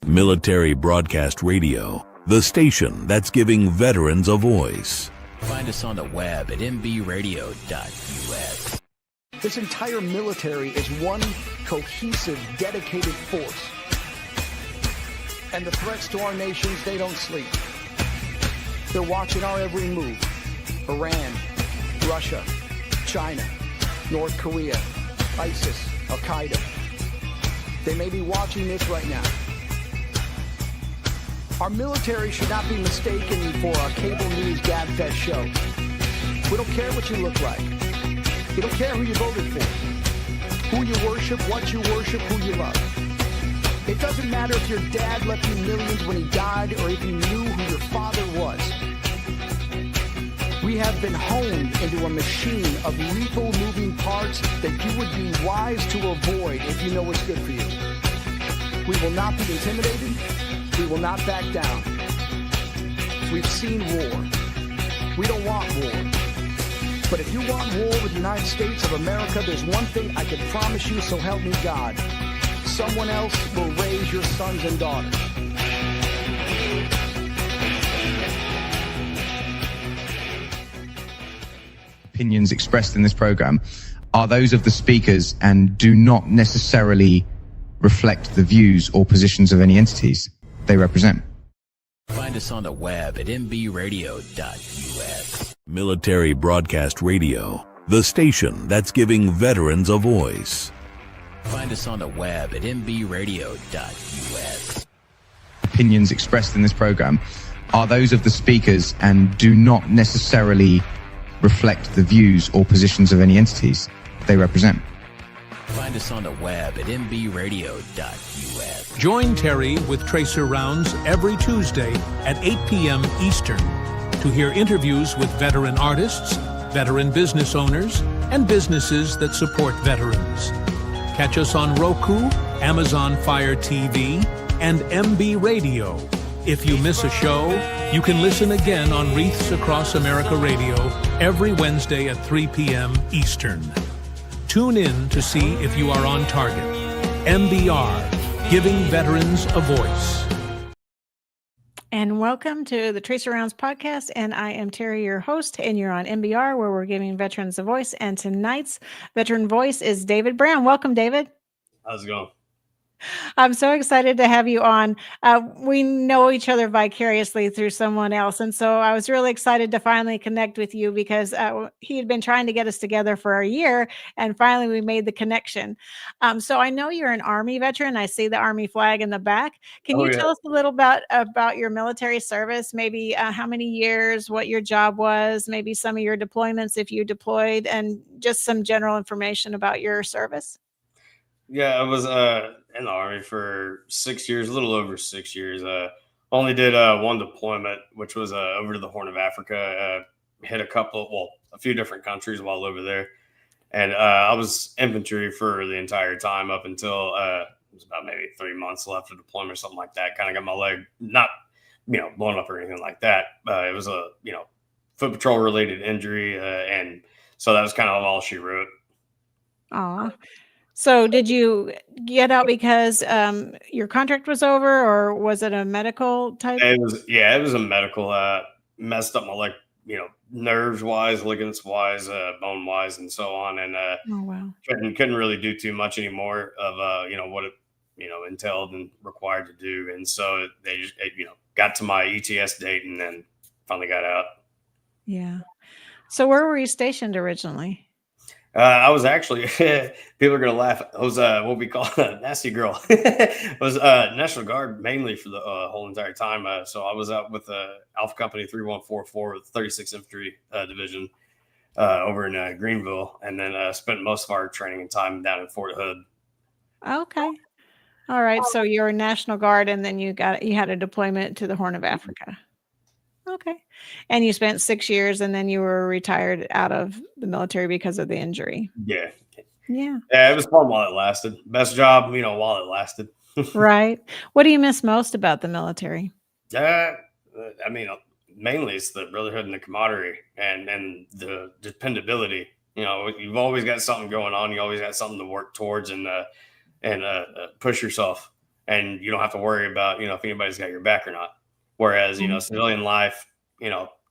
Military Broadcast Radio, the station that's giving veterans a voice. Find us on the web at mbradio.us. This entire military is one cohesive, dedicated force. And the threats to our nations, they don't sleep. They're watching our every move. Iran, Russia, China, North Korea, ISIS, Al-Qaeda. They may be watching this right now. Our military should not be mistaken for a cable news gab-fed show. We don't care what you look like. We don't care who you voted for, who you worship, what you worship, who you love. It doesn't matter if your dad left you millions when he died or if you knew who your father was. We have been honed into a machine of lethal moving parts that you would be wise to avoid if you know what's good for you. We will not be intimidated. We will not back down. We've seen war. We don't want war. But if you want war with the United States of America, there's one thing I can promise you, so help me God. Someone else will raise your sons and daughters. Opinions expressed in this program are those of the speakers and do not necessarily reflect the views or positions of any entities they represent. Find us on the web at mbradio.us. Military Broadcast Radio, the station that's giving veterans a voice. Find us on the web at mbradio.us. Opinions expressed in this program are those of the speakers and do not necessarily reflect the views or positions of any entities they represent. Find us on the web at mbradio.us. Join Terry with Tracer Rounds every Tuesday at 8 p.m. Eastern to hear interviews with veteran artists, veteran business owners, and businesses that support veterans. Catch us on Roku, Amazon Fire TV, and MB Radio. If you miss a show, you can listen again on Wreaths Across America Radio every Wednesday at 3 p.m. Eastern. Tune in to see if you are on target. MBR, giving veterans a voice. And welcome to the Tracer Rounds podcast. And I am Terry, your host, and you're on MBR, where we're giving veterans a voice. And tonight's veteran voice is David Brown. Welcome, David. How's it going? I'm so excited to have you on. We know each other vicariously through someone else. And so I was really excited to finally connect with you because he had been trying to get us together for a year. And finally, we made the connection. So I know you're an Army veteran. I see the Army flag in the back. Can you tell us a little about your military service? Maybe how many years, what your job was, maybe some of your deployments if you deployed, and just some general information about your service? Yeah, I was in the Army for 6 years, a little over 6 years. Only did one deployment, which was over to the Horn of Africa. Hit a few different countries while over there. And I was infantry for the entire time up until it was about maybe 3 months left of deployment or something like that. Kind of got my leg not, blown up or anything like that. It was a, foot patrol related injury. And so that was kind of all she wrote. Aw. So did you get out because your contract was over, or was it a medical type? It was a medical, messed up my leg, nerves wise, ligaments wise, bone wise, and so on. And oh, wow. couldn't really do too much anymore of, what it, entailed and required to do. And so they just, got to my ETS date and then finally got out. Yeah. So where were you stationed originally? I was actually, people are going to laugh. I was what we call a nasty girl. I was National Guard mainly for the whole entire time. So I was out with Alpha Company 3144 with 36th Infantry Division over in Greenville, and then spent most of our training and time down in Fort Hood. Okay. All right. So you're a National Guard, and then you had a deployment to the Horn of Africa. Okay. And you spent 6 years, and then you were retired out of the military because of the injury. Yeah. Yeah. Yeah, it was fun while it lasted. Best job, while it lasted. Right. What do you miss most about the military? Mainly it's the brotherhood and the camaraderie and the dependability. You've always got something going on. You always got something to work towards and push yourself. and you don't have to worry about, if anybody's got your back or not. Whereas, civilian life,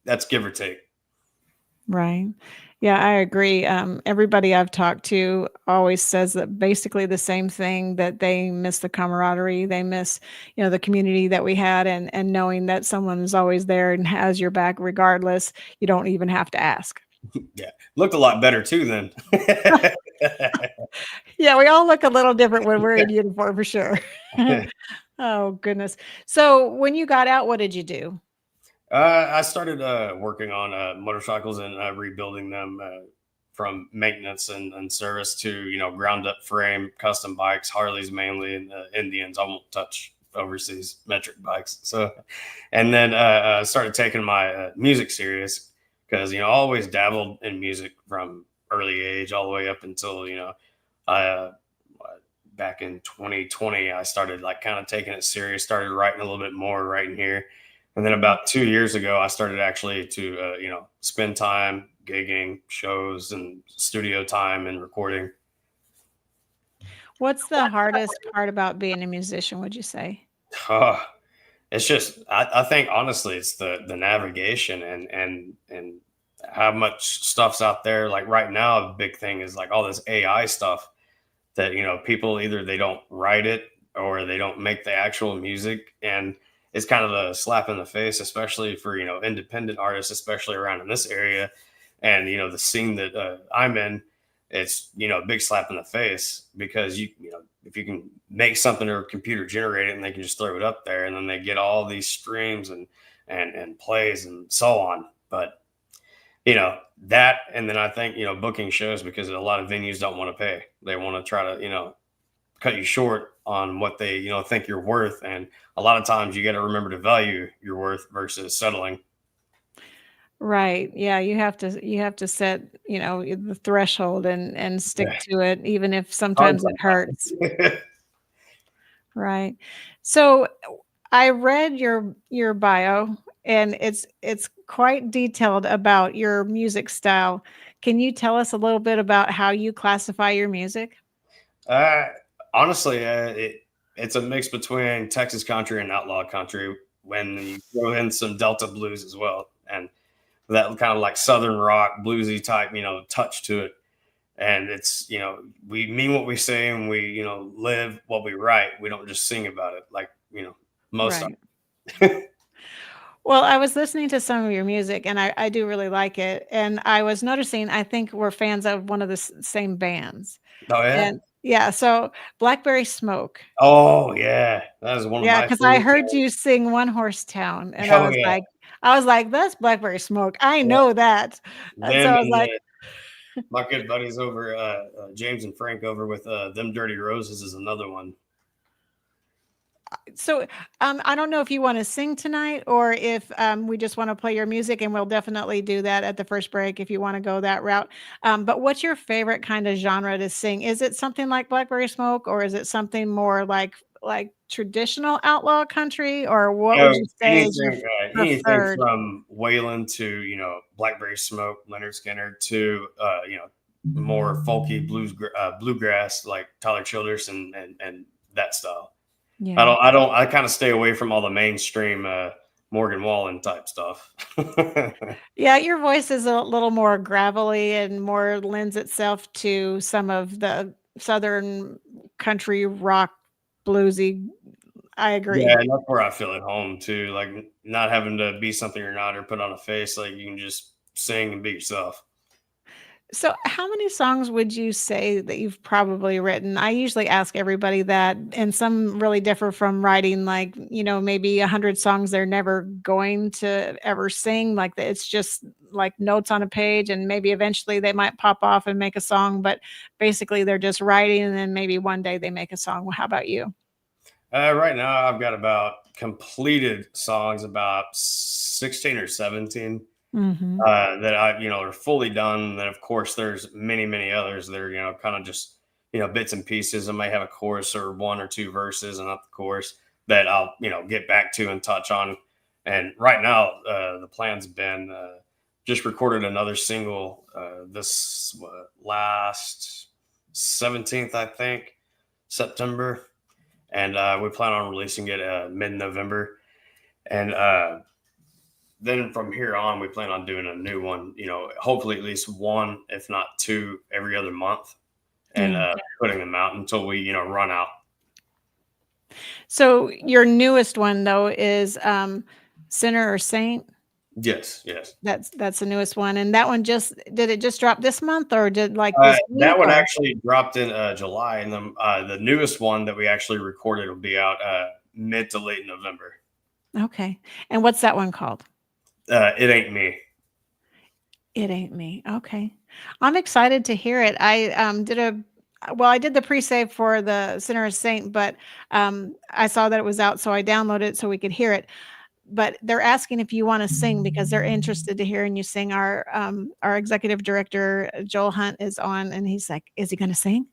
that's give or take. Right. Yeah, I agree. Everybody I've talked to always says that basically the same thing, that they miss the camaraderie, they miss, the community that we had, and knowing that someone is always there and has your back regardless. You don't even have to ask. Yeah. Looked a lot better too then. Yeah, we all look a little different when we're in uniform for sure. Oh goodness. So when you got out, what did you do? I started working on motorcycles and rebuilding them from maintenance and service to, ground up frame, custom bikes, Harleys mainly, and Indians. I won't touch overseas metric bikes. So, and then started taking my music serious because, I always dabbled in music from early age all the way up until, I, back in 2020, I started like kind of taking it serious, started writing a little bit more writing here. And then about 2 years ago, I started actually to, spend time gigging, shows, and studio time and recording. What's the hardest part about being a musician, would you say? Uh, it's just, I think honestly, it's the navigation and how much stuff's out there. Like right now, a big thing is like all this AI stuff that, people either they don't write it or they don't make the actual music. And it's kind of a slap in the face, especially for, independent artists, especially around in this area. And, the scene that I'm in, it's, a big slap in the face because if you can make something or computer generate it and they can just throw it up there and then they get all these streams and plays and so on. But, that, and then I think, booking shows because a lot of venues don't want to pay. They want to try to, cut you short on what they think you're worth, and a lot of times you got to remember to value your worth versus settling. Right. Yeah, you have to set, the threshold and stick Yeah. to it even if Hard sometimes it hurts. sometimes. Right. So I read your bio, and it's quite detailed about your music style. Can you tell us a little bit about how you classify your music? uh, Honestly, it's a mix between Texas country and outlaw country when you throw in some Delta blues as well, and that kind of like Southern rock bluesy type touch to it. And it's, we mean what we say and we, live what we write. We don't just sing about it like, most of Right. Well, I was listening to some of your music, and I do really like it. And I was noticing, I think we're fans of one of the same bands. Oh yeah. And yeah, so Blackberry Smoke. Oh yeah. That is one of Yeah, my because I favorite heard bands. you sing One Horse Town, and Oh yeah. I was like, that's Blackberry Smoke. I Yeah. know that. And so Them I was and like, my good buddies over, James and Frank over with Them Dirty Roses is another one. so I don't know if you want to sing tonight or if we just want to play your music, and we'll definitely do that at the first break if you want to go that route. But what's your favorite kind of genre to sing? Is it something like Blackberry Smoke, or is it something more like traditional outlaw country, or what would So you say is your anything preferred? from Waylon to Blackberry Smoke, Leonard Skinner to more folky bluegrass like Tyler Childers and that style. Yeah. I kind of stay away from all the mainstream Morgan Wallen type stuff. Yeah, your voice is a little more gravelly and more lends itself to some of the southern country rock bluesy. I Yeah, agree. and that's where I feel at home too. Like not having to be something you're not or put on a face. Like you can just sing and be yourself. So, how many songs would you say that you've probably written? I usually ask everybody that, and some really differ from writing, like, maybe 100 songs they're never going to ever sing. Like, it's just like notes on a page, and maybe eventually they might pop off and make a song, but basically they're just writing, and then maybe one day they make a song. Well, how about you? Right now, I've got about completed songs about 16 or 17 Hmm. that I, are fully done. And then, of course, there's many, many others that are, kind of just, bits and pieces. I may have a chorus or one or two verses and not the chorus that I'll, get back to and touch on. And right now, the plan's been just recorded another single this last 17th, I think, September. and we plan on releasing it mid-November. And then from here on, we plan on doing a new one. Hopefully at least one, if not two, every other month, and Yeah. putting them out until we run out. So your newest one though is Sinner or Saint. Yes. That's the newest one, and that one did it just drop this month or did like this week? That one Or? actually dropped in July, and then the newest one that we actually recorded will be out mid to late November. Okay, and what's that one called? It Ain't Me. It Ain't Me. Okay, I'm excited to hear it. I did the pre-save for the Sinner or Saint, but I saw that it was out, so I downloaded it so we could hear it. But they're asking if you want to sing because they're interested to hearing you sing. Our executive director Joel Hunt is on, and he's like, "Is he going to sing?"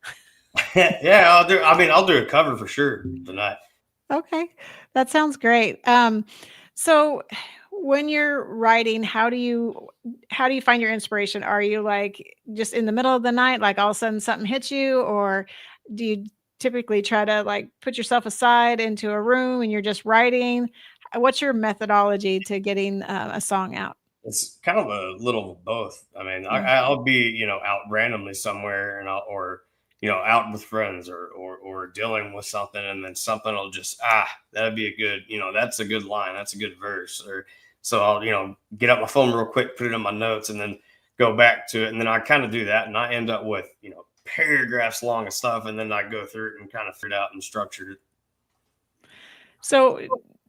Yeah, I'll do. I mean, I'll do a cover for sure tonight. Okay, that sounds great. So when you're writing, how do you find your inspiration? Are you like just in the middle of the night, like all of a sudden something hits you, or do you typically try to like put yourself aside into a room and you're just writing? What's your methodology to getting a song out? It's kind of a little of both. I mean, Yeah. I'll be out randomly somewhere, and or out with friends, or dealing with something, and then something will just that'd be a good that's a good line, that's a good verse, or so I'll get up my phone real quick, put it in my notes, and then go back to it, and then I kind of do that, and I end up with paragraphs long of stuff, and then I go through it and kind of figure it out and structure it.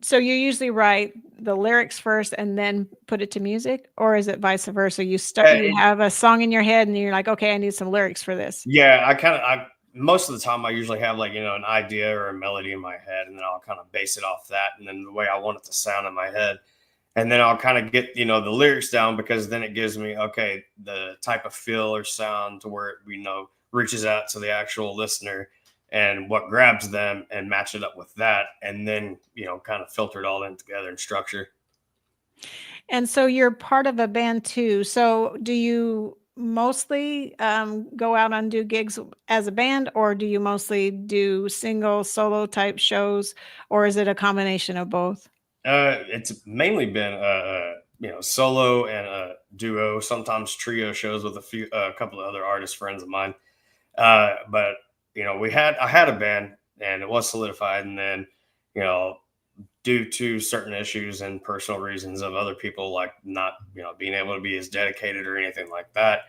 So you usually write the lyrics first and then put it to music, or is it vice versa? You have a song in your head and you're like, okay, I need some lyrics for this. Yeah, I most of the time I usually have like an idea or a melody in my head, and then I'll kind of base it off that, and then the way I want it to sound in my head, and then I'll kind of get the lyrics down, because then it gives me the type of feel or sound to where it reaches out to the actual listener, and what grabs them, and match it up with that, and then kind of filter it all in together and structure. And so you're part of a band too. So do you mostly go out and do gigs as a band, or do you mostly do single solo type shows, or is it a combination of both? It's mainly been solo and duo, sometimes trio shows with a couple of other artist friends of mine. But I had a band, and it was solidified, and then due to certain issues and personal reasons of other people, like not being able to be as dedicated or anything like that,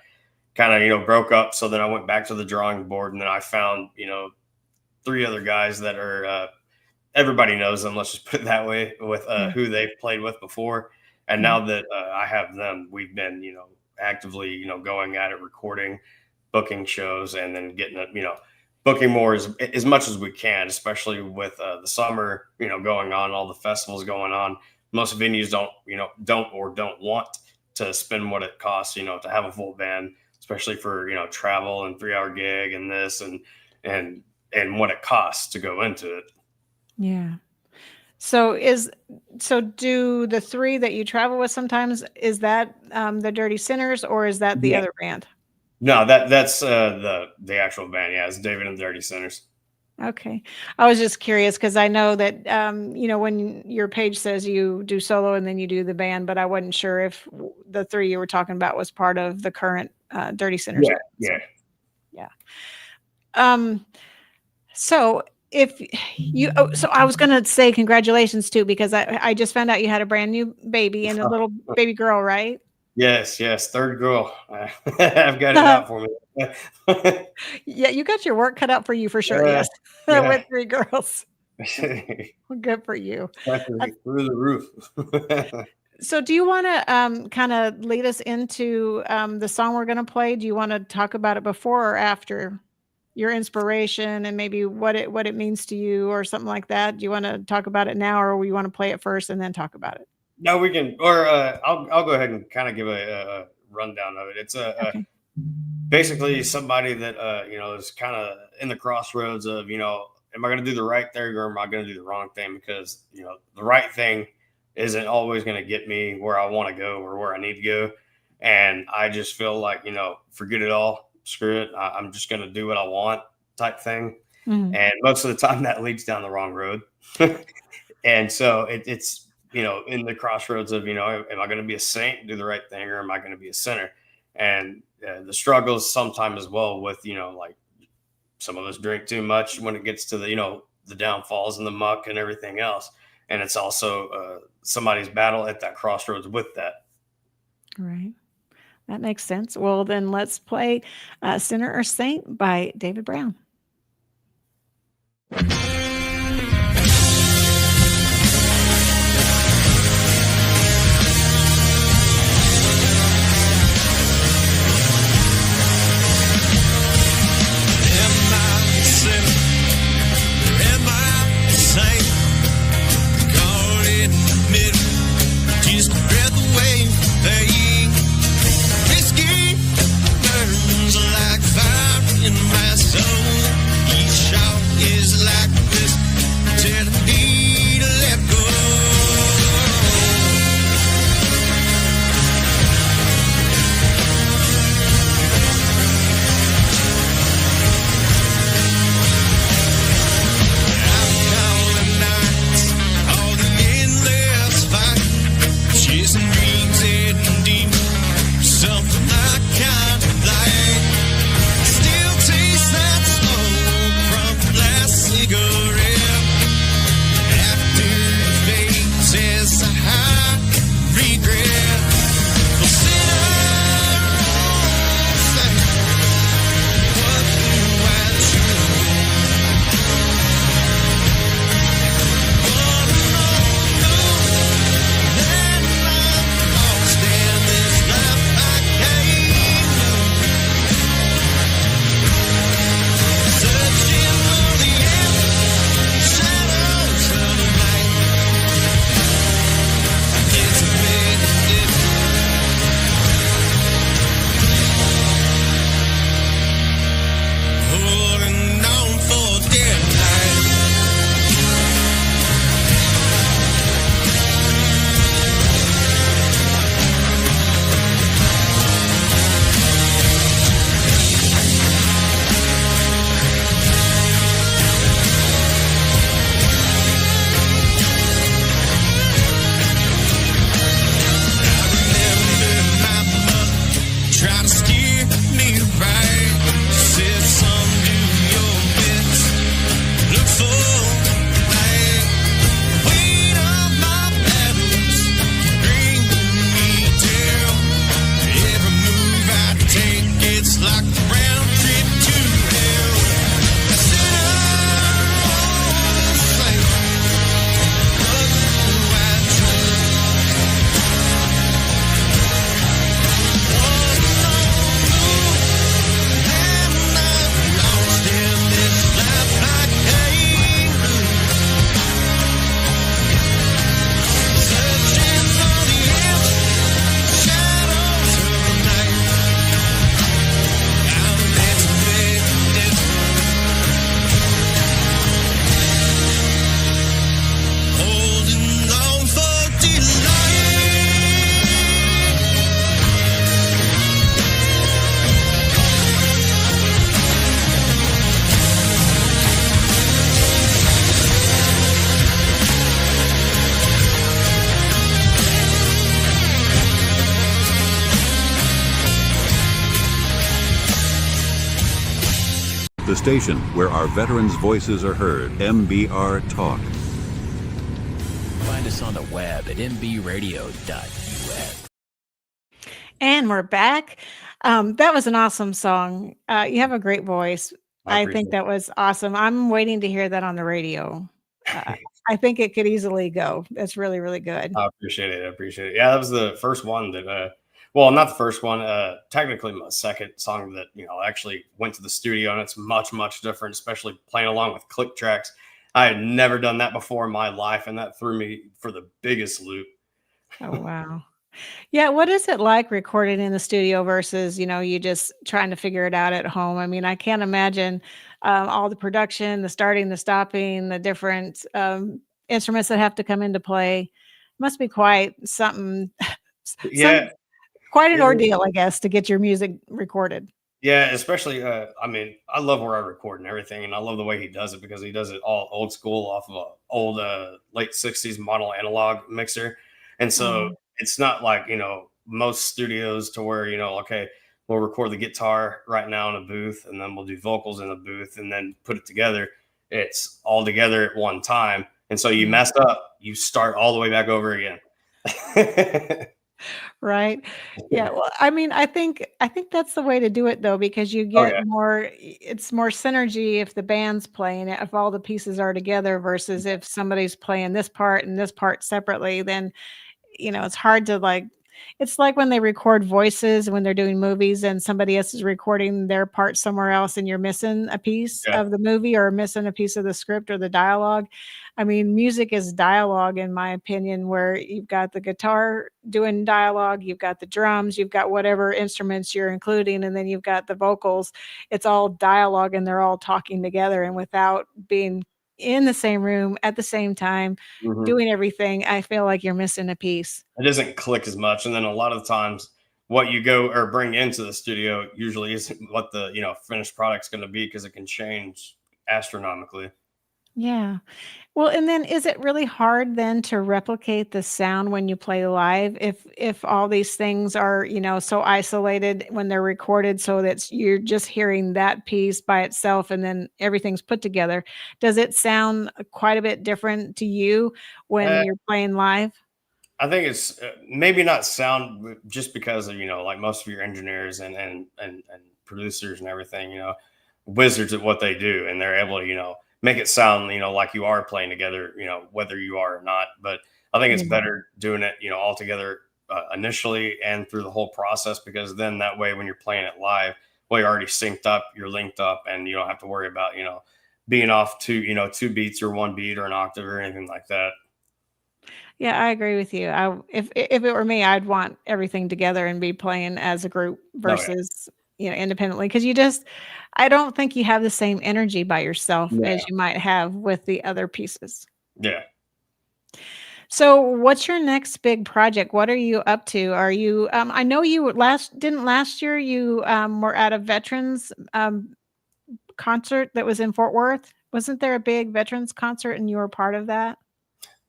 kind of broke up. So then I went back to the drawing board, and then I found three other guys that are everybody knows them, let's just put it that way, with who they've played with before. And now that I have them, we've been actively going at it, recording, booking shows, and then getting it booking more as much as we can, especially with the summer going on, all the festivals going on. Most venues don't want to spend what it costs to have a full band, especially for travel and 3-hour gig and this and what it costs to go into it. Yeah. So do the three that you travel with sometimes, is that the Dirty Sinners, or is that the other band? No, that's the actual band. Yeah, it's David and the Dirty Sinners. Okay. I was just curious because I know that when your page says you do solo and then you do the band, but I wasn't sure if the three you were talking about was part of the current Dirty Sinners. Yeah. So if you, so I was going to say congratulations too, because I just found out you had a brand new baby and a little baby girl, right? Yes, third girl. I've got it out for me. Yeah, you got your work cut out for you for sure. Yes, with 3 girls. Good for you. Through the roof. So do you want to kind of lead us into the song we're going to play? Do you want to talk about it before or after? Your inspiration and maybe what it means to you or something like that? Do you want to talk about it now, or you want to play it first and then talk about it? No, we can, or I'll go ahead and kind of give a rundown of it. It's basically somebody that is kind of in the crossroads of am I going to do the right thing, or am I going to do the wrong thing? Because the right thing isn't always going to get me where I want to go or where I need to go, and I just feel like forget it all, screw it, I'm just going to do what I want type thing. Mhm. And most of the time that leads down the wrong road. And so it's, in the crossroads of, am I going to be a saint, do the right thing, or am I going to be a sinner? And the struggles sometimes as well with, like some of us drink too much when it gets to the downfalls and the muck and everything else. And it's also somebody's battle at that crossroads with that. Right. That makes sense. Well, then let's play Sinner or Saint by David Brown. The station where our veterans' voices are heard. MBR Talk. Find us on the web at mbradio.us. And we're back. That was an awesome song. You have a great voice. I think that was awesome. I'm waiting to hear that on the radio. I think it could easily go. That's really, really good. I appreciate it. I appreciate it. Yeah, that was the first one that, well, not the first one, technically my second song that, I actually went to the studio, and it's much, much different, especially playing along with click tracks. I had never done that before in my life, and that threw me for the biggest loop. Oh, wow. Yeah, what is it like recording in the studio versus, you just trying to figure it out at home? I mean, I can't imagine all the production, the starting, the stopping, the different instruments that have to come into play. Must be quite something, Yeah. quite an ordeal, I guess, to get your music recorded. Yeah, especially I mean, I love where I record and everything, and I love the way he does it because he does it all old school off of a old late '60s model analog mixer. And so Oh, it's not like, most studios to where, okay, we'll record the guitar right now in a booth and then we'll do vocals in a booth and then put it together. It's all together at one time. And so you yeah. mess up, you start all the way back over again. Right. Yeah, well, I mean, I think that's the way to do it though, because you Oh get yeah. more it's more synergy if the band's playing it, if all the pieces are together versus if somebody's playing this part and this part separately, then it's hard to it's like when they record voices when they're doing movies and somebody else is recording their part somewhere else and you're missing a piece Yeah. of the movie or missing a piece of the script or the dialogue. I mean, music is dialogue in my opinion, where you've got the guitar doing dialogue, you've got the drums, you've got whatever instruments you're including, and then you've got the vocals. It's all dialogue and they're all talking together and without being in the same room at the same time Mhm. doing everything, I feel like you're missing a piece. It doesn't click as much. And then a lot of the times, what you go or bring into the studio usually isn't what the finished product's going to be because it can change astronomically. Yeah. Well, and then is it really hard then to replicate the sound when you play live if all these things are, so isolated when they're recorded so that you're just hearing that piece by itself and then everything's put together. Does it sound quite a bit different to you when Uh, you're playing live? I think it's maybe not sound just because of like most of your engineers and producers and everything, wizards at what they do, and they're able to make it sound like you are playing together, whether you are or not. But I think it's Yeah. better doing it all together initially and through the whole process, because then that way when you're playing it live, well, you're already synced up, you're linked up, and you don't have to worry about being off two beats or one beat or an octave or anything like that. Yeah, I agree with you. If it were me, I'd want everything together and be playing as a group No, yeah. versus, independently because I don't think you have the same energy by yourself Yeah. as you might have with the other pieces. Yeah. So, what's your next big project? What are you up to? Are you I know you last year you were at a veterans concert that was in Fort Worth. Wasn't there a big veterans concert and you were part of that?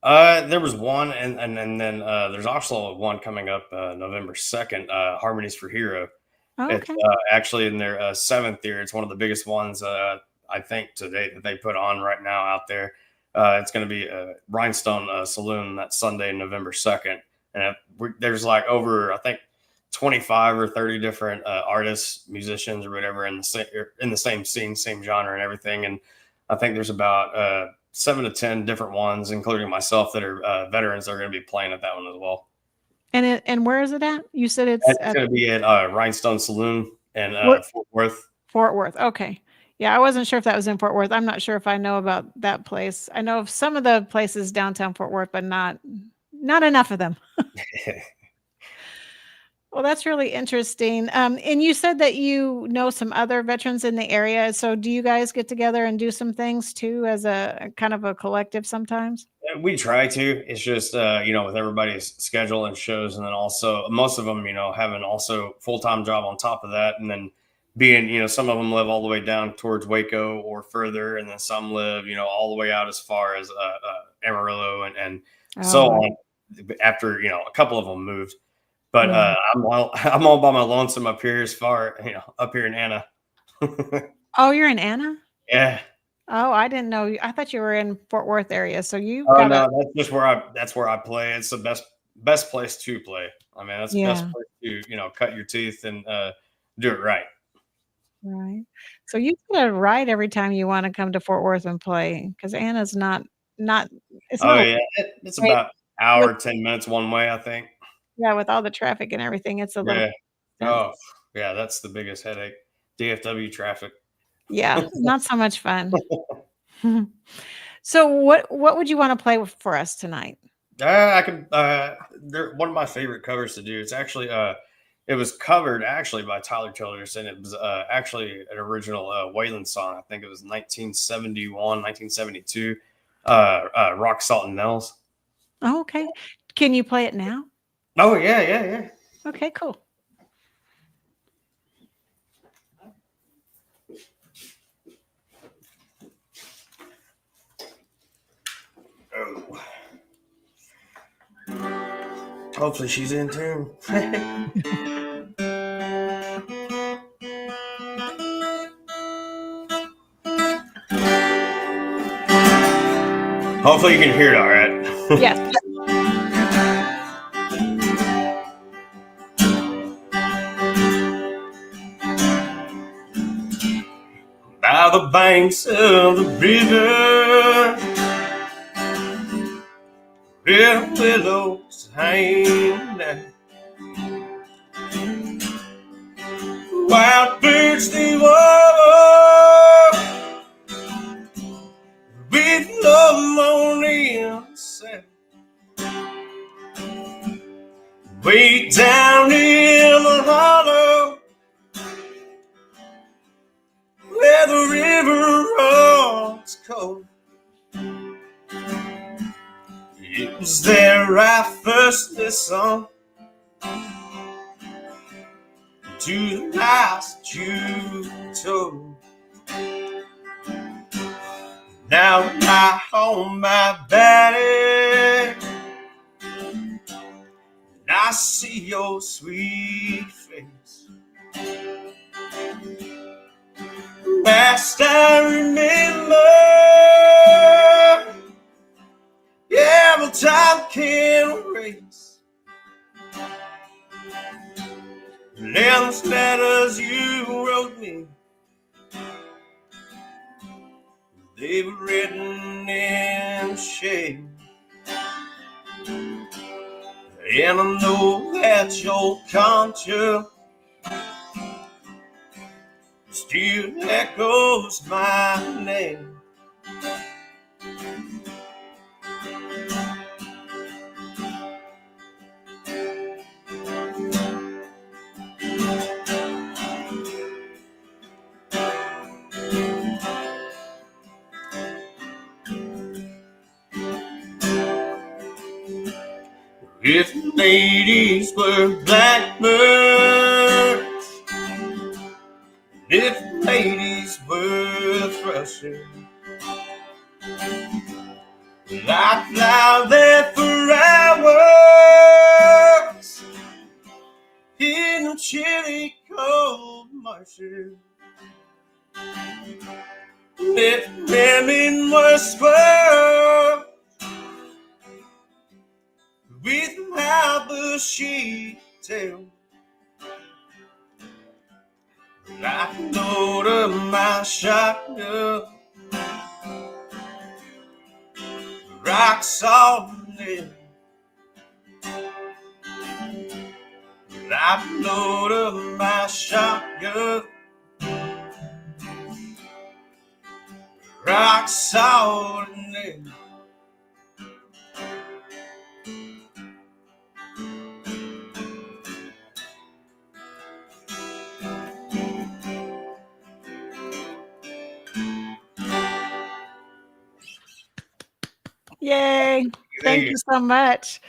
There was one, and then there's also one coming up November 2nd. Harmonies for Hero. Oh, It's okay. actually in their seventh year. It's one of the biggest ones I think to date that they put on right now out there. It's going to be Rhinestone Saloon that Sunday, November 2nd, and there's like over I think 25 or 30 different artists, musicians, or whatever in the same scene, same genre, and everything. And I think there's about 7 to 10 different ones, including myself, that are veterans that are going to be playing at that one as well. And where is it at? You said it's It's at going to be at Rhinestone Saloon in where Fort Worth. Fort Worth, okay. Yeah, I wasn't sure if that was in Fort Worth. I'm not sure if I know about that place. I know of some of the places downtown Fort Worth, but not enough of them. Well, that's really interesting. And you said that you know some other veterans in the area. So do you guys get together and do some things too as a kind of a collective sometimes? We try to. It's just with everybody's schedule and shows, and then also most of them, having also full time job on top of that, and then being, some of them live all the way down towards Waco or further, and then some live, all the way out as far as Amarillo and Oh, so wow. on. After a couple of them moved, but Yeah. I'm all by my lonesome up here as far up here in Anna. Oh, you're in Anna? Yeah. Oh, I didn't know. I thought you were in Fort Worth area. So you Oh got a no, that's where I play. It's the best place to play. I mean, that's the best yeah, place to cut your teeth and do it right. right. So you get a ride every time you want to come to Fort Worth and play because Anna's not it's Oh not yeah, it's right about with hour 10 minutes one way, I think. yeah, with all the traffic and everything, it's a little Yeah. intense. Oh yeah, that's the biggest headache. DFW traffic. Yeah, not so much fun. So what would you wanna play with for us tonight? I can. They're one of my favorite covers to do. It's actually it was covered actually by Tyler Childers, and it was actually an original Waylon song. I think it was 1971, 1972. Rock Salt and Nels. Oh, okay. Can you play it now? Oh yeah, yeah, yeah. Okay, cool. Oh. Hopefully she's in tune. Hopefully you can hear it all right. Yes. By the banks of the river, where willows hang down, wild birds they walk with no morning sun. Way down in the hollow, where the river runs cold, it was there I first listened to the lies that you told. Now I hold my body, and I see your sweet face. Last I remember, yeah, but time can't erase. And those letters you wrote me, they were written in shame. And I know that your conscience still echoes my name. If ladies were blackbirds, if ladies were thrushes, I'd fly there for hours in the chilly cold marshes. If women were squirrels with my bushy tail, I can load up my shotgun, rock salt in. I can load up my shotgun, rock salt in. Yay. Thank you so much.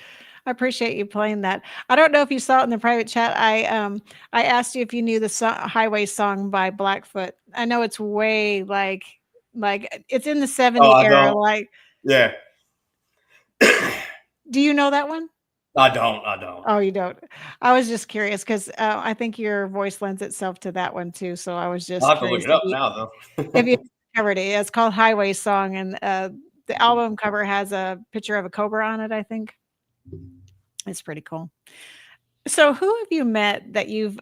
I appreciate you playing that. I don't know if you saw it in the private chat. I asked you if you knew the Highway song by Blackfoot. I know it's way like it's in the 70 era. Don't. Like, Yeah. do you know that one? I don't. Oh, you don't. I was just curious because I think your voice lends itself to that one too. So I was just I'll have to look curious it up now, though. if you covered it. It's called Highway Song, and the album cover has a picture of a cobra on it, I think. It's pretty cool. So who have you met that you've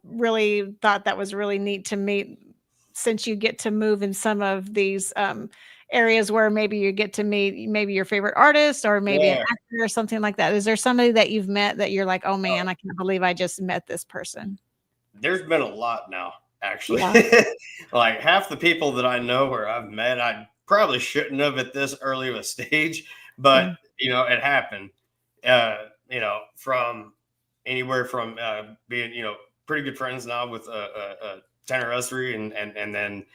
really thought that was really neat to meet, since you get to move in some of these areas where maybe you get to meet maybe your favorite artist or maybe an actor or something like that? Is there somebody that you've met that you're like, oh man, I can't believe I just met this person? There's been a lot now, actually. Yeah. Like half the people that I know or I've met, I probably shouldn't have at this early of a stage, but it happened. From anywhere from being pretty good friends now with Tanner Usry, and then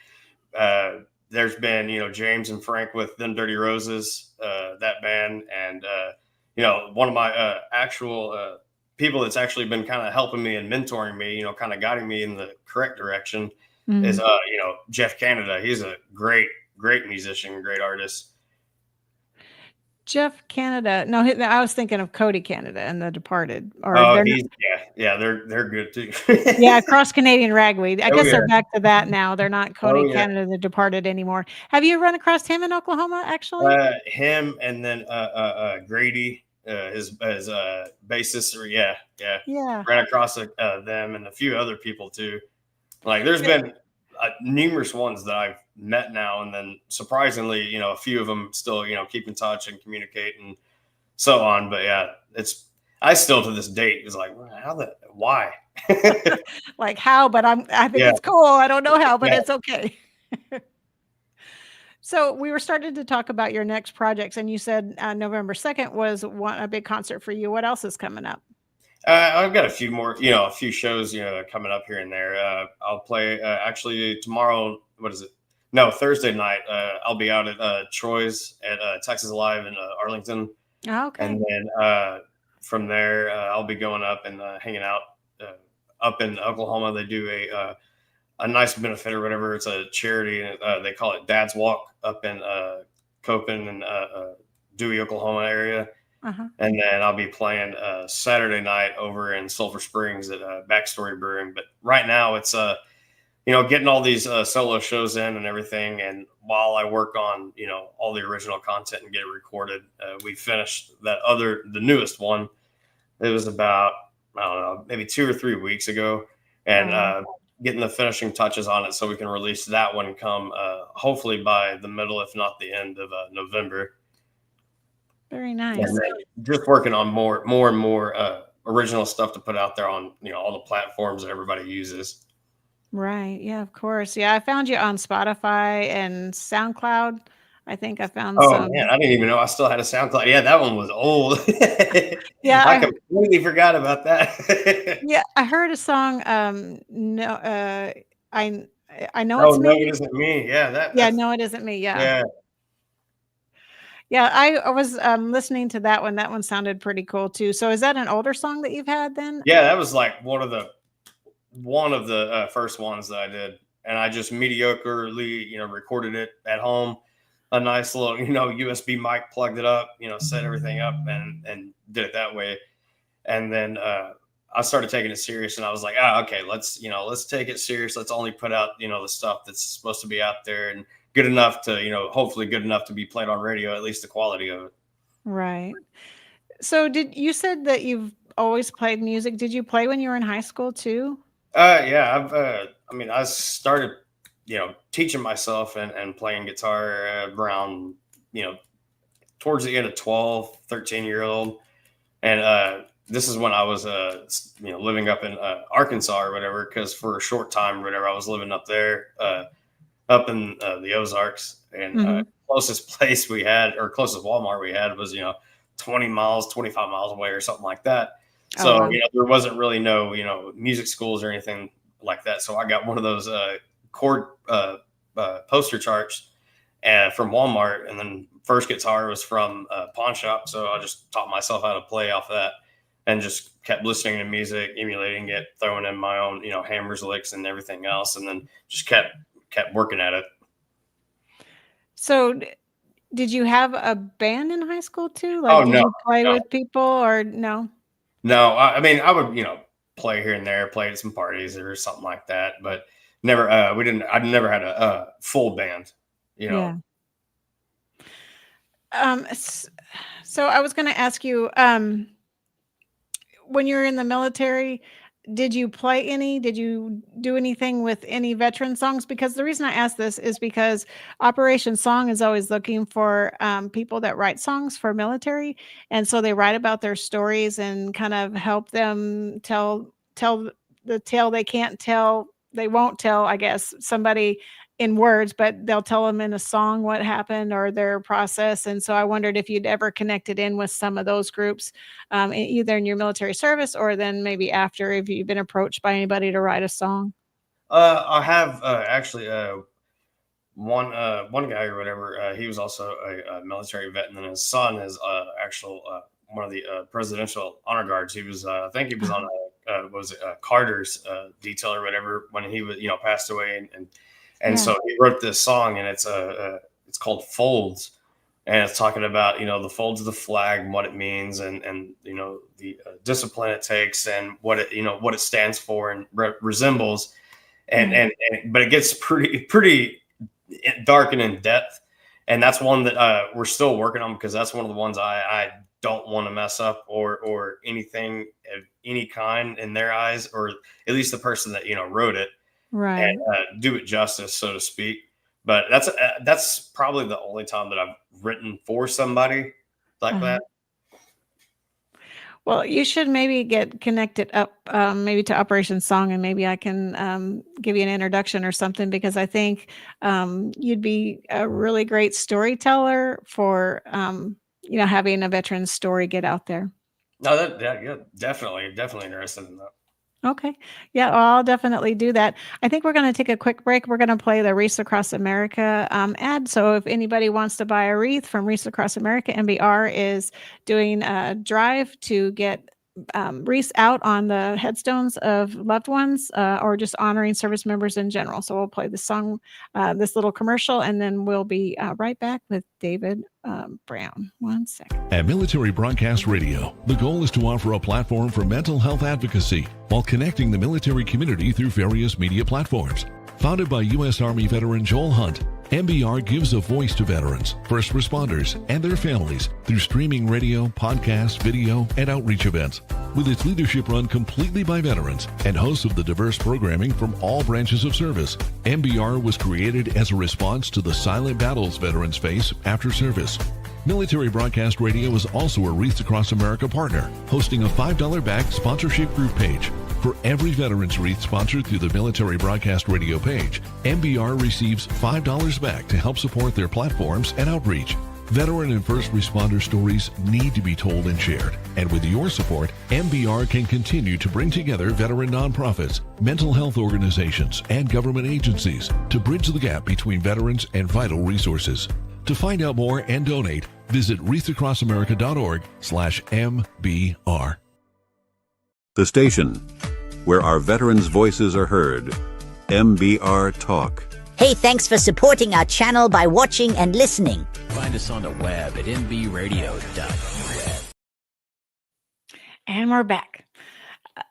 there's been James and Frank with Them Dirty Roses, that band, and one of my actual people that's actually been kind of helping me and mentoring me, kind of guiding me in the correct direction is Jeff Canada. He's a great musician, great artist. Jeff Canada. No, I was thinking of Cody Canada and The Departed. Or Oh, they're not, they're good too. yeah, Cross Canadian Ragweed. I Oh guess yeah, they're back to that now. They're not oh Cody yeah. Canada, The Departed anymore. Have you run across him in Oklahoma, actually? Him and then Grady, his bassist, or yeah, Yeah. ran across them and a few other people too. Like there's been numerous ones that I've met now, and then surprisingly, a few of them still, keep in touch and communicate and so on. But yeah, I still to this date is like, why? Like how, but I think Yeah, it's cool. I don't know how, but yeah. it's okay. So we were starting to talk about your next projects, and you said November 2nd was a big concert for you. What else is coming up? I've got a few more, a few shows, coming up here and there. I'll play actually tomorrow. What is it? No, Thursday night. I'll be out at Troy's at Texas Live in Arlington, Oh, okay. and then from there I'll be going up and hanging out up in Oklahoma. They do a nice benefit or whatever. It's a charity. They call it Dad's Walk up in Copen and Dewey, Oklahoma area. Uh-huh. And then I'll be playing Saturday night over in Sulphur Springs at Backstory Brewing. But right now it's getting all these solo shows in and everything. And while I work on all the original content and get it recorded, we finished the newest one. It was about, I don't know, maybe 2 or 3 weeks ago, and getting the finishing touches on it so we can release that one come hopefully by the middle, if not the end of November. Very nice. And just working on more and more original stuff to put out there on all the platforms that everybody uses. Right. Yeah, of course. Yeah, I found you on Spotify and SoundCloud. I think I found Oh some. man, I didn't even know I still had a SoundCloud. Yeah, that one was old. Yeah, I completely forgot about that. yeah, I heard a song. No, I know Oh it's no, me. it isn't me. Yeah, Yeah, that's no, it isn't me. Yeah, yeah. yeah. I was listening to that one. That one sounded pretty cool too. So, is that an older song that you've had then? Yeah, that was like one of the first ones that I did, and I just mediocrely, recorded it at home. A nice little, USB mic, plugged it up, set everything up, and did it that way. And then I started taking it serious, and I was like, okay, let's take it serious. Let's only put out, the stuff that's supposed to be out there and good enough to, hopefully good enough to be played on radio, at least the quality of it. Right. So, you said that you've always played music? Did you play when you were in high school too? Yeah, I started, teaching myself and playing guitar around, towards the end of 12, 13-year-old. And this is when I was, living up in Arkansas or whatever, because for a short time or whatever, I was living up there, up in the Ozarks. And closest place we had, or closest Walmart we had was, 20 miles, 25 miles away or something like that. So, Oh, wow. there wasn't really no, music schools or anything like that. So I got one of those chord poster charts from Walmart. And then first guitar was from a pawn shop. So I just taught myself how to play off that and just kept listening to music, emulating it, throwing in my own, hammers, licks and everything else. And then just kept working at it. So, did you have a band in high school too? Oh, Like, did no, you play no. with people or no? No, I mean, I would, play here and there, play at some parties or something like that, but never, I've never had a full band, Yeah. So I was going to ask you, when you were in the military, did you do anything with any veteran songs? Because the reason I ask this is because Operation Song is always looking for people that write songs for military. And so they write about their stories and kind of help them tell the tale they won't tell, I guess, somebody in words, but they'll tell them in a song what happened or their process. And so I wondered if you'd ever connected in with some of those groups, either in your military service or then maybe after, if you've been approached by anybody to write a song. I have actually one guy or whatever. He was also a military vet, and then his son is actual one of the presidential honor guards. He was, I think, he was on Carter's detail or whatever when he was, passed away, and Yeah. so he wrote this song, and it's called Folds, and it's talking about, the folds of the flag and what it means, and the discipline it takes, and what it stands for and resembles, but it gets pretty dark and in depth, and that's one that we're still working on, because that's one of the ones I don't want to mess up, or anything of any kind in their eyes, or at least the person that wrote it, Right. and do it justice, so to speak. But that's probably the only time that I've written for somebody like Uh-huh. that. Well, you should maybe get connected up, maybe to Operation Song, and maybe I can give you an introduction or something, because I think you'd be a really great storyteller for, having a veteran's story get out there. No, yeah, definitely interested in that. Okay. Yeah, well, I'll definitely do that. I think we're going to take a quick break. We're going to play the Wreaths Across America ad. So if anybody wants to buy a wreath from Wreaths Across America, MBR is doing a drive to get wreaths out on the headstones of loved ones, or just honoring service members in general. So we'll play the song, this little commercial, and then we'll be right back with David Brown. 1 second. At Military Broadcast Radio, the goal is to offer a platform for mental health advocacy while connecting the military community through various media platforms. Founded by U.S. Army veteran Joel Hunt, MBR gives a voice to veterans, first responders, and their families through streaming radio, podcast, video, and outreach events. With its leadership run completely by veterans and hosts of the diverse programming from all branches of service, MBR was created as a response to the silent battles veterans face after service. Military Broadcast Radio is also a Wreaths Across America partner, hosting a $5 back sponsorship group page. For every veteran's wreath sponsored through the Military Broadcast Radio page, MBR receives $5 back to help support their platforms and outreach. Veteran and first responder stories need to be told and shared. And with your support, MBR can continue to bring together veteran nonprofits, mental health organizations, and government agencies to bridge the gap between veterans and vital resources. To find out more and donate, visit wreathsacrossamerica.org/MBR. The station where our veterans' voices are heard. MBR Talk. Hey, thanks for supporting our channel by watching and listening. Find us on the web at nbradio.us. And we're back.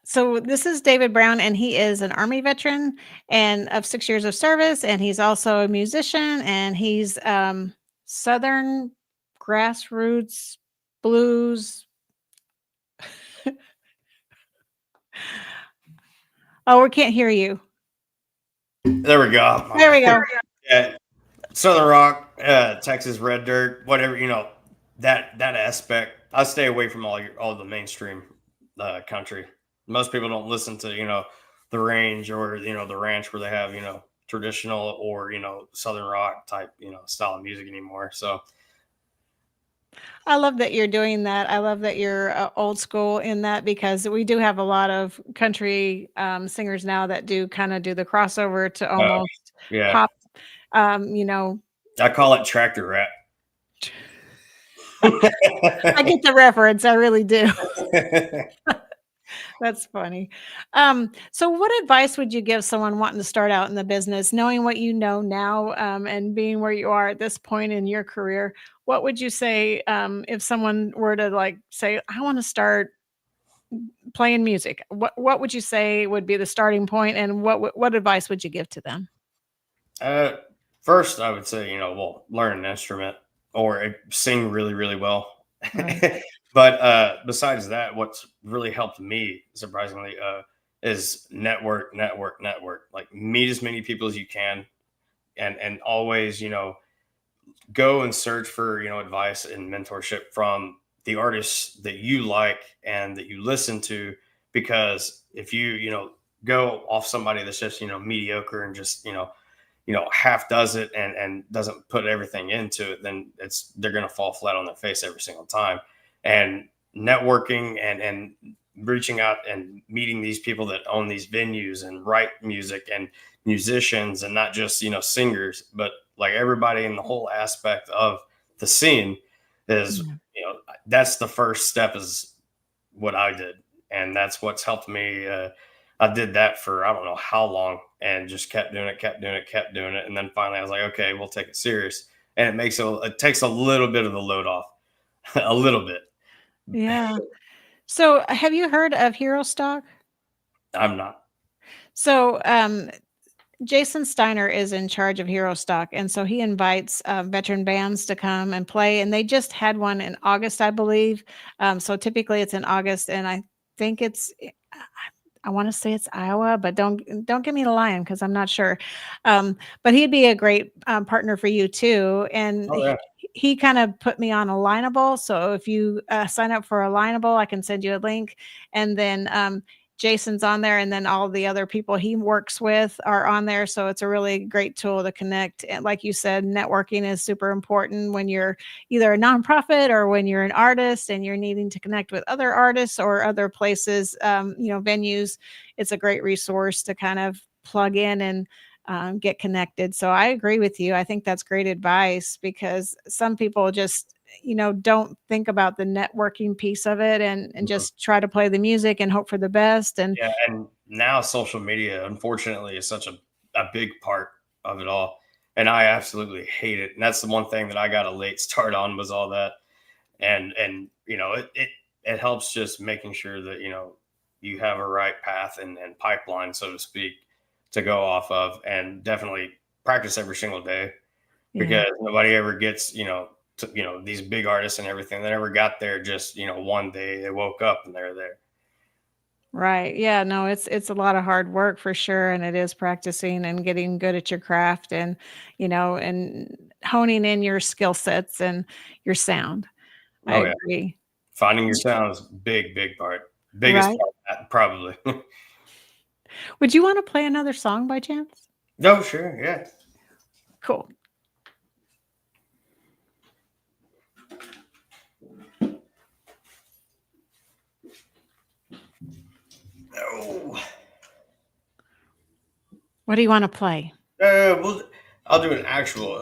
So this is David Brown, and he is an Army veteran and of 6 years of service, and he's also a musician, and he's Southern grassroots blues. Oh, we can't hear you. There we go. There we go. Yeah, Southern rock, Texas red dirt, whatever, that aspect. I stay away from all the mainstream country. Most people don't listen to the range, or the ranch, where they have traditional or Southern rock type style of music anymore. So I love that you're doing that. I love that you're old school in that, because we do have a lot of country singers now that do kind of do the crossover to almost yeah, pop. I call it tractor rap. I get the reference. I really do. That's funny. So what advice would you give someone wanting to start out in the business, knowing what you know now, and being where you are at this point in your career? What would you say if someone were to say, I want to start playing music? What would you say would be the starting point, and what advice would you give to them? First, I would say, learn an instrument or sing really, really well. Right. But besides that, what's really helped me, surprisingly, is network. Like, meet as many people as you can, and always, go and search for, advice and mentorship from the artists that you like and that you listen to. Because if you, go off somebody that's just, mediocre and just, half does it and doesn't put everything into it, then they're going to fall flat on their face every single time. And networking and reaching out and meeting these people that own these venues and write music and musicians, and not just, singers, but like everybody in the whole aspect of the scene is, that's the first step, is what I did. And that's what's helped me. I did that for, I don't know how long, and just kept doing it. And then finally I was like, okay, we'll take it serious. and it takes a little bit of the load off, a little bit. Yeah. So have you heard of Hero Stock? I'm not. So Jason Steiner is in charge of Hero Stock, and so he invites veteran bands to come and play. And they just had one in August, I believe. So typically it's in August, and I think I want to say it's Iowa, but don't give me the line because I'm not sure. But he'd be a great partner for you too. And Oh yeah. he kind of put me on Alignable. So if you sign up for Alignable, I can send you a link, and then Jason's on there, and then all the other people he works with are on there. So it's a really great tool to connect. And like you said, networking is super important when you're either a nonprofit or when you're an artist and you're needing to connect with other artists or other places, venues. It's a great resource to kind of plug in and get connected. So I agree with you. I think that's great advice because some people just don't think about the networking piece of it and just try to play the music and hope for the best. And Yeah, and now social media, unfortunately, is such a big part of it all. And I absolutely hate it. And that's the one thing that I got a late start on was all that. And it helps just making sure that, you have a right path and pipeline, so to speak, to go off of, and definitely practice every single day because nobody ever gets, these big artists and everything. They never got there just, one day they woke up and they're there. Right. Yeah, no, it's a lot of hard work for sure. And it is practicing and getting good at your craft and, and honing in your skill sets and your sound. I Oh yeah. agree. Finding your sound is big part. Biggest Right. part, probably. Would you want to play another song by chance? No, sure. Yeah. Cool. Oh. What do you want to play? I'll do an actual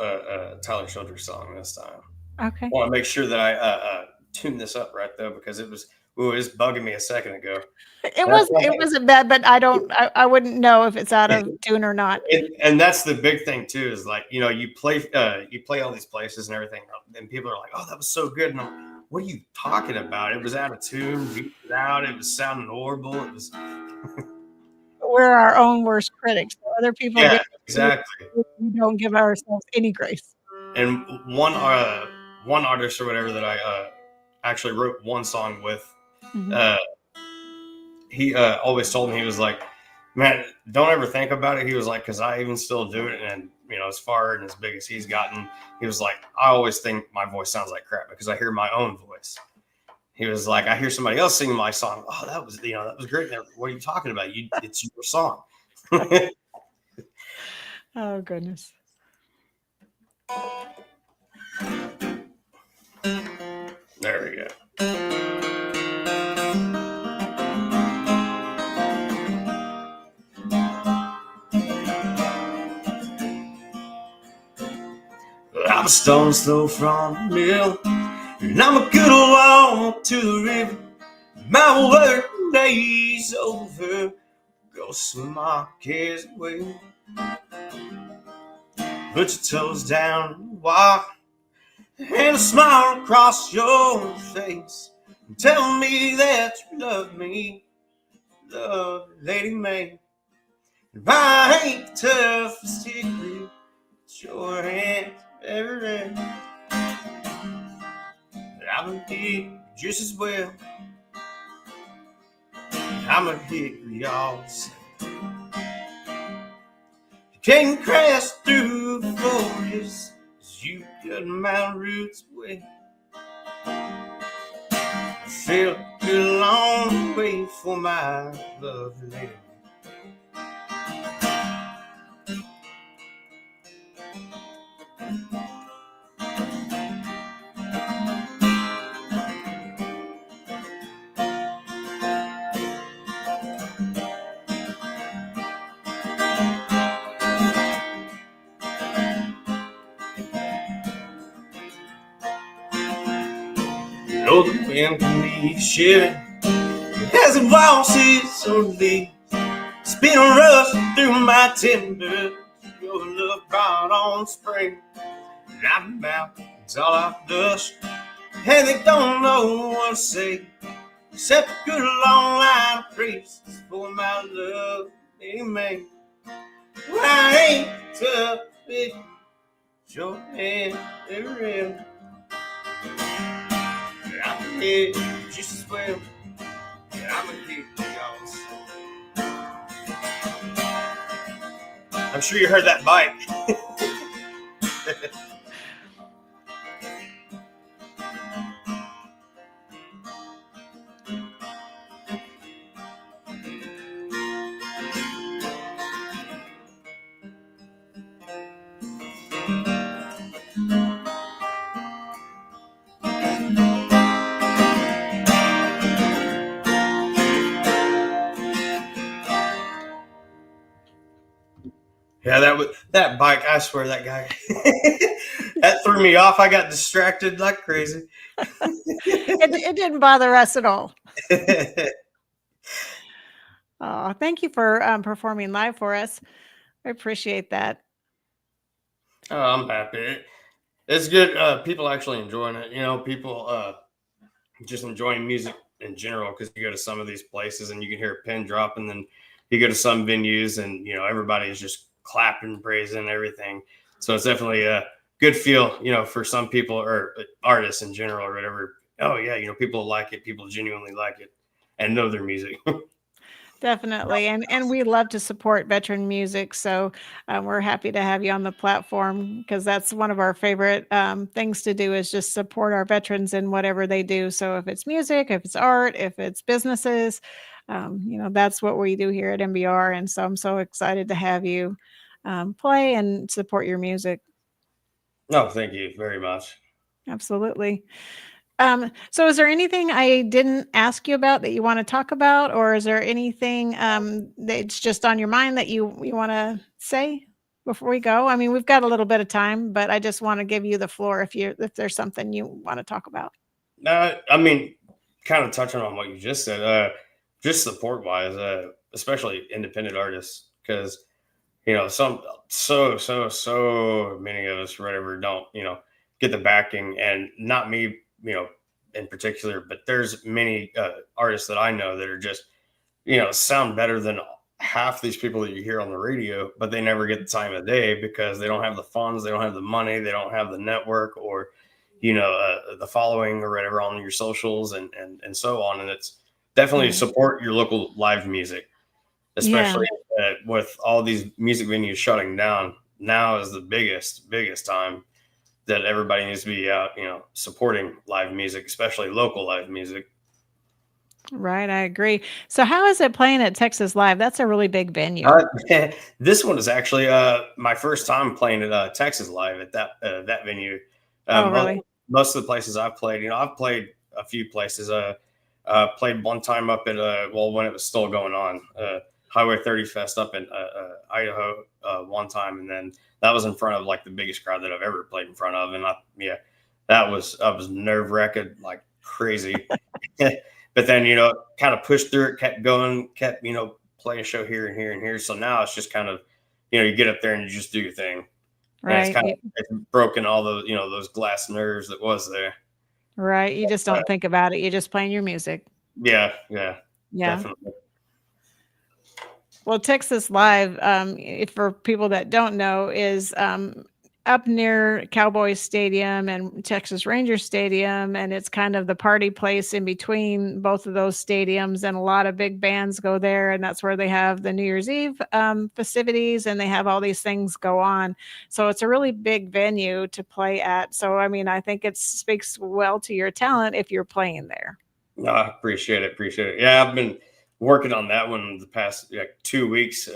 Tyler Childers song this time. Okay. I want to make sure that I tune this up right though, because it was bugging me a second ago. It wasn't bad, but I wouldn't know if it's out of tune or not. And that's the big thing too, is like, you play all these places and everything, and people are like, oh, that was so good. And I'm like, what are you talking about? It was out of tune, beat it out, it was sounding horrible. It was We're our own worst critics. So other people exactly. We don't give ourselves any grace. And one artist or whatever that I actually wrote one song with, he always told me, he was like, man, don't ever think about it. He was like, because I even still do it, and as far and as big as he's gotten, he was like, I always think my voice sounds like crap because I hear my own voice. He was like, I hear somebody else singing my song. Oh, that was great. What are you talking about? It's your song. Oh goodness. There we go. I'm a stone's throw from the mill, and I'm a good walk to the river. My work day's over, go swim my cares away. Put your toes down and walk, and a smile across your face. And tell me that you love me, love Lady May. If I ain't the toughest hickory, your hands ever read. But I'm a hickory just as well. I'm a hickory all the same. You can't crash through the forest, 'cause you cut my roots away. I felt good a long way for my love lady. Oh, the wind can leave you shivering as it waltzes or leaves. Spin a rush through my timbers. Your love brought on spring. out the mouth, it's all off dust. Hey, they don't know what to say, except a good long line of priests for my love, amen. Well, I ain't tough, big, short hand, every end. I can hear just as well. I'm a kid, y'all. I'm sure you heard that bike. Yeah, that bike. I swear, that guy that threw me off. I got distracted like crazy. It didn't bother us at all. Oh, thank you for performing live for us. I appreciate that. Oh, I'm happy. It's good. People actually enjoying it. People just enjoying music in general, because you go to some of these places and you can hear a pin drop, and then you go to some venues and everybody is just clapping, praising everything. So it's definitely a good feel, for some people or artists in general or whatever. Oh yeah, people like it. People genuinely like it and know their music. Definitely. And we love to support veteran music. So we're happy to have you on the platform, because that's one of our favorite things to do, is just support our veterans in whatever they do. So if it's music, if it's art, if it's businesses, that's what we do here at MBR. And so I'm so excited to have you play and support your music. No, thank you very much. Absolutely. So is there anything I didn't ask you about that you want to talk about, or is there anything that's just on your mind that you want to say before we go? I mean, we've got a little bit of time, but I just want to give you the floor if there's something you want to talk about. I mean, kind of touching on what you just said, just support wise, especially independent artists, because so many of us, whatever, don't get the backing, and not me, in particular, but there's many artists that I know that are just sound better than half these people that you hear on the radio, but they never get the time of day because they don't have the funds, they don't have the money, they don't have the network, or the following or whatever on your socials and so on. And it's definitely support your local live music, especially with all these music venues shutting down. Now is the biggest time that everybody needs to be out, supporting live music, especially local live music. Right, I agree. So how is it playing at Texas Live? That's a really big venue. This one is actually my first time playing at Texas Live at that venue. Really? Most of the places I've played, I've played a few places. Played one time up at when it was still going on, Highway 30 Fest up in Idaho one time, and then that was in front of like the biggest crowd that I've ever played in front of, and I was nerve wracking like crazy. But then kind of pushed through it, kept going, kept playing a show here and here and here. So now it's just kind of you get up there and you just do your thing. Right. And it's broken all those those glass nerves that was there. Right. You just don't think about it. You're just playing your music. Yeah. Definitely. Well, Texas Live, for people that don't know, is up near Cowboys Stadium and Texas Rangers Stadium, and it's kind of the party place in between both of those stadiums, and a lot of big bands go there, and that's where they have the New Year's Eve festivities, and they have all these things go on. So it's a really big venue to play at. So, I mean, I think it speaks well to your talent if you're playing there. No, I appreciate it. Yeah, I've been working on that one the past 2 weeks,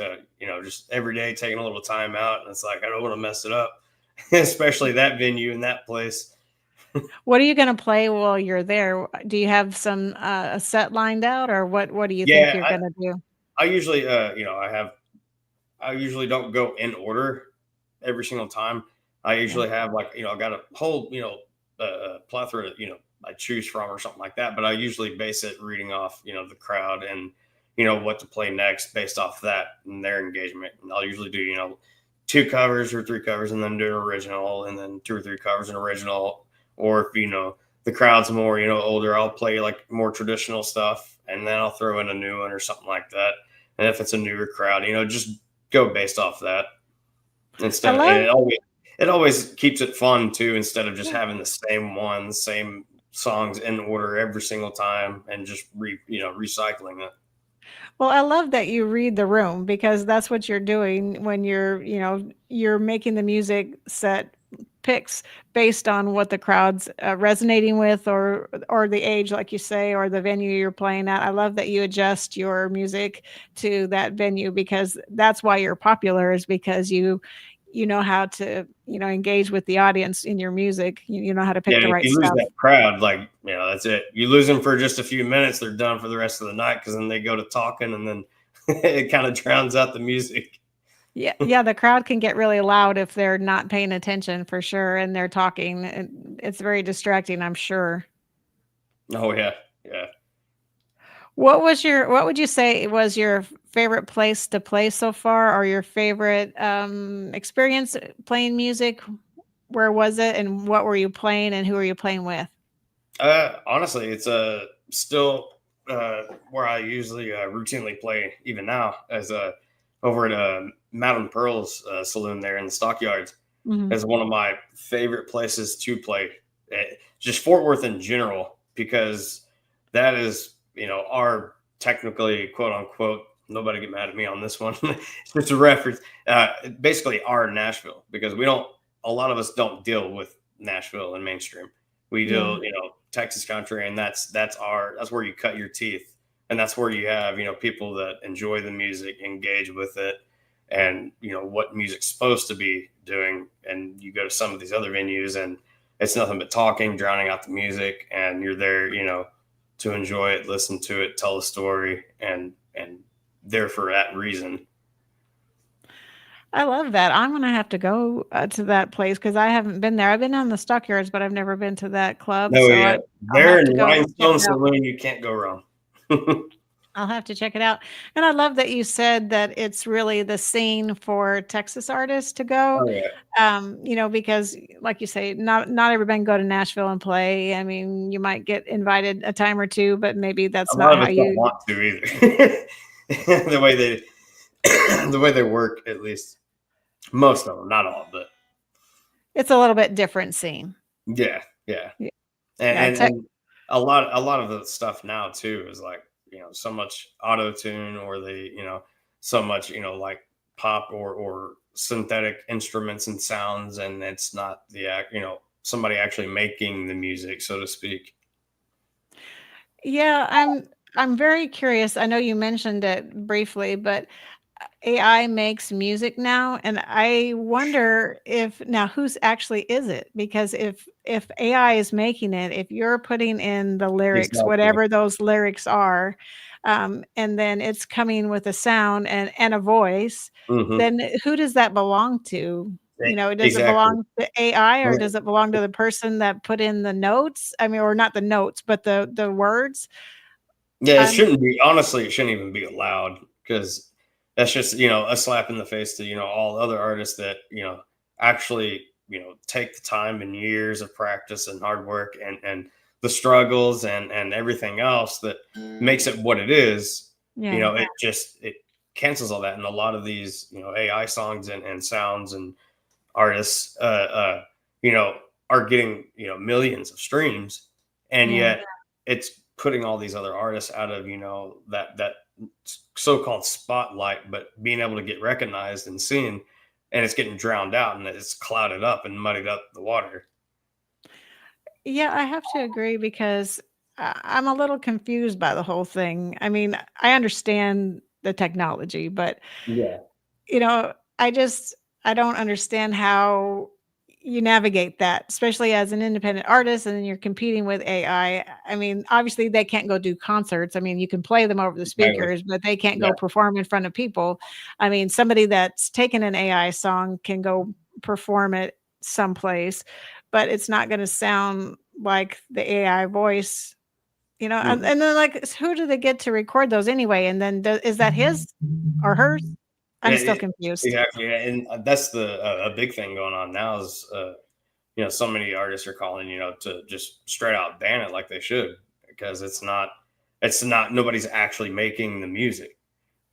just every day taking a little time out, and it's like I don't want to mess it up. Especially that venue and that place. What are you going to play while you're there? Do you have some a set lined out, or what do you think you're going to do? I usually, I usually don't go in order every single time. I usually have I got a whole, plethora, I choose from or something like that. But I usually base it reading off, the crowd and, what to play next based off that and their engagement. And I'll usually do, 2 covers or 3 covers and then do an original and then 2 or 3 covers and original. Or if, the crowd's more, older, I'll play like more traditional stuff and then I'll throw in a new one or something like that. And if it's a newer crowd, just go based off that I instead. love, It always keeps it fun too, instead of just having the same songs in order every single time and just recycling it. well, I love that you read the room because that's what you're doing when you're making the music set picks based on what the crowd's resonating with, or the age, like you say, or the venue you're playing at. I love that you adjust your music to that venue because that's why you're popular, is because you know how to engage with the audience in your music. You know how to pick Yeah, the if right you lose stuff. that crowd, like, that's it. You lose them for just a few minutes, they're done for the rest of the night because then they go to talking and then it kind of drowns out the music. Yeah, the crowd can get really loud if they're not paying attention, for sure, and they're talking, and it's very distracting, I'm sure. Oh, yeah. Yeah. What would you say was your favorite place to play so far, or your favorite experience playing music? Where was it, and what were you playing, and who were you playing with? Honestly, it's still where I usually routinely play even now, as over at Madame Pearl's saloon there in the Stockyards, Mhm. is one of my favorite places to play. Just Fort Worth in general, because that is, our technically, quote unquote, nobody get mad at me on this one. It's just a reference. Basically, our Nashville, because a lot of us don't deal with Nashville and mainstream. We Yeah. deal, Texas country, and that's where you cut your teeth, and that's where you have, people that enjoy the music, engage with it, and what music's supposed to be doing. And you go to some of these other venues, and it's nothing but talking, drowning out the music, and you're there, to enjoy it, listen to it, tell a story, and there for that reason. I love that. I'm gonna have to go to that place because I haven't been there. I've been on the Stockyards, but I've never been to that club. No, So yeah, I'll there have in to go check Rhinestone it out. Saloon, you can't go wrong. I'll have to check it out. And I love that you said that it's really the scene for Texas artists to go. Oh yeah, Because like you say, not everybody can go to Nashville and play. I mean, you might get invited a time or two, but maybe a that's lot not of how us don't you. want to either. the way they the way they work, at least most of them, not all, but It's a little bit different scene. yeah, yeah. Yeah, and yeah. and, and a lot of the stuff now too is like, so much auto tune, or they, so much, like pop or synthetic instruments and sounds, and it's not somebody actually making the music, so to speak. Yeah, I'm very curious. I know you mentioned it briefly, but AI makes music now, and I wonder if now whose actually is it? Because if AI is making it, if you're putting in the lyrics, Exactly. whatever those lyrics are, and then it's coming with a sound and a voice, Hmm. then who does that belong to? Does it Exactly. belong to AI, or does it belong to the person that put in the notes? I mean, or not the notes, but the words. Yeah, it Um, shouldn't be. Honestly, it shouldn't even be allowed, because that's just, a slap in the face to, all other artists that, actually, take the time and years of practice and hard work, and the struggles and everything else that makes it what it is. yeah. It cancels all that. And a lot of these, AI songs and sounds and artists, you know, are getting, millions of streams, and Yeah. yet it's putting all these other artists out of, that so-called spotlight, but being able to get recognized and seen, and it's getting drowned out, and it's clouded up and muddied up the water. Yeah, I have to agree because I'm a little confused by the whole thing. I mean, I understand the technology, but Yeah. I just I don't understand how you navigate that, especially as an independent artist, and then you're competing with AI. I mean, obviously they can't go do concerts. I mean, you can play them over the Exactly. speakers, but they can't Yeah. go perform in front of people. I mean, somebody that's taken an AI song can go perform it someplace, but it's not going to sound like the AI voice. And, Mhm. and then like who do they get to record those anyway? And then is that his or hers? I'm still confused. Exactly, and that's a big thing going on now is so many artists are calling to just straight out ban it like they should, because it's not nobody's actually making the music.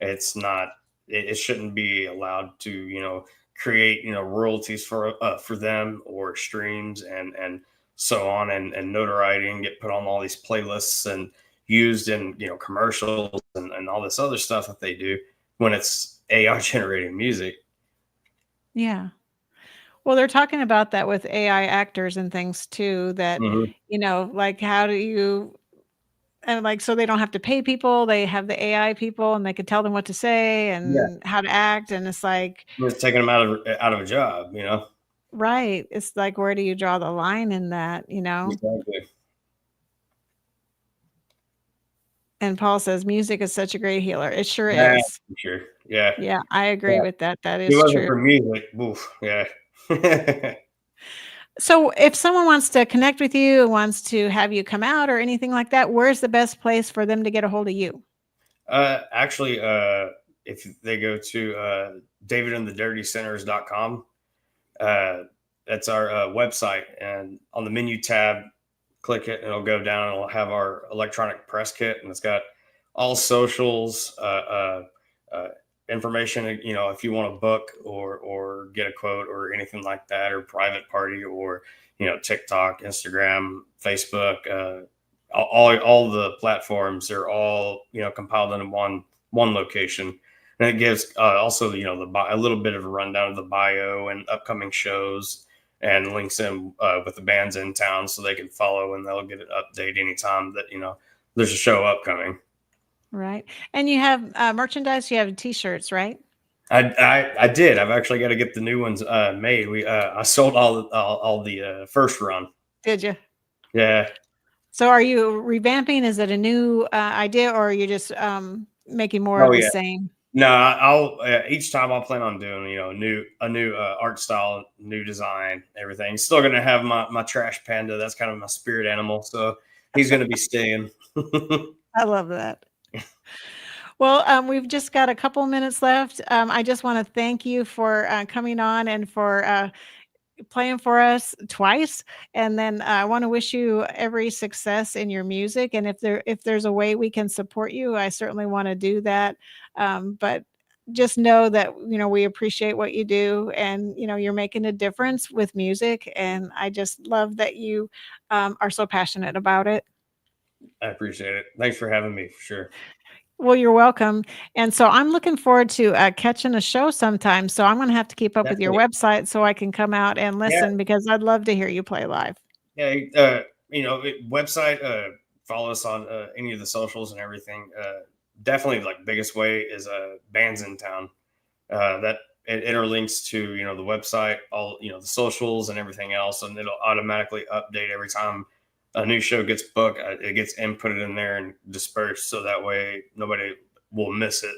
It's not it shouldn't be allowed to create royalties for them, or streams and so on, and notoriety, and get put on all these playlists and used in commercials and all this other stuff that they do when it's AI generated music. Yeah. Well, they're talking about that with AI actors and things too, that, Mhm. like, how do you, and like, so they don't have to pay people. They have the AI people and they can tell them what to say Yeah, and how to act. And it's like, it's taking them out of a job. right. It's like, where do you draw the line in that? Exactly. And Paul says music is such a great healer. It sure Yeah, is. for sure. Yeah, Yeah, I agree yeah. with that. That If it is wasn't true. for music, oof, yeah. So if someone wants to connect with you, wants to have you come out or anything like that, where's the best place for them to get a hold of you? Actually, if they go to davidandthedirtycenters.com, that's our website, and on the menu tab, click it, and it'll go down, and it'll have our electronic press kit, and it's got all socials, information. If you want to book or get a quote or anything like that, or private party, or TikTok, Instagram, Facebook, all the platforms are all compiled into one location, and it gives also a little bit of a rundown of the bio and upcoming shows, and links in with the bands in town, so they can follow, and they'll get an update anytime that there's a show upcoming. Right. And you have merchandise, you have t-shirts, right? I did. I've actually got to get the new ones made. I sold all the first run. Did you? Yeah. So are you revamping? Is it a new idea, or are you just making more of the same? No, I'll each time I'll plan on doing a new art style, new design, everything. Still gonna have my trash panda. That's kind of my spirit animal, so he's gonna be staying. I love that. Well, we've just got a couple minutes left. I just want to thank you for coming on and for playing for us twice. And then I want to wish you every success in your music. And if there's a way we can support you, I certainly want to do that. But just know that we appreciate what you do, and you're making a difference with music. And I just love that you are so passionate about it. I appreciate it. Thanks for having me, for sure. Well, you're welcome. And so I'm looking forward to catching a show sometime. So I'm going to have to keep up with your Definitely. website so I can come out and Yeah, listen, because I'd love to hear you play live. yeah. Website. Follow us on any of the socials and everything. Definitely, like, biggest way is bands in town. That it interlinks to the website, all the socials and everything else, and it'll automatically update every time a new show gets booked. It gets inputted in there and dispersed, so that way nobody will miss it.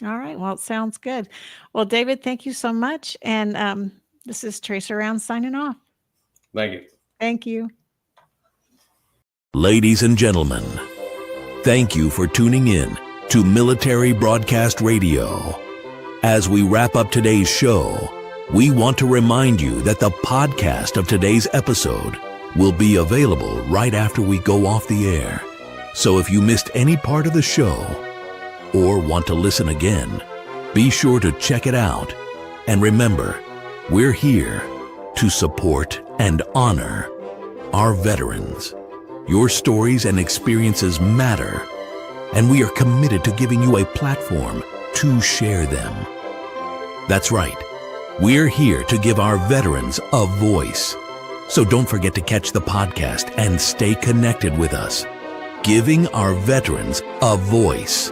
All right. Well, it sounds good. Well, David, thank you so much. And this is Tracer Round signing off. Thank you. Thank you. Ladies and gentlemen, thank you for tuning in to Military Broadcast Radio. As we wrap up today's show, we want to remind you that the podcast of today's episode will be available right after we go off the air. So if you missed any part of the show or want to listen again, be sure to check it out. And remember, we're here to support and honor our veterans. Your stories and experiences matter, and we are committed to giving you a platform to share them. That's right. We're here to give our veterans a voice. So don't forget to catch the podcast and stay connected with us. Giving our veterans a voice.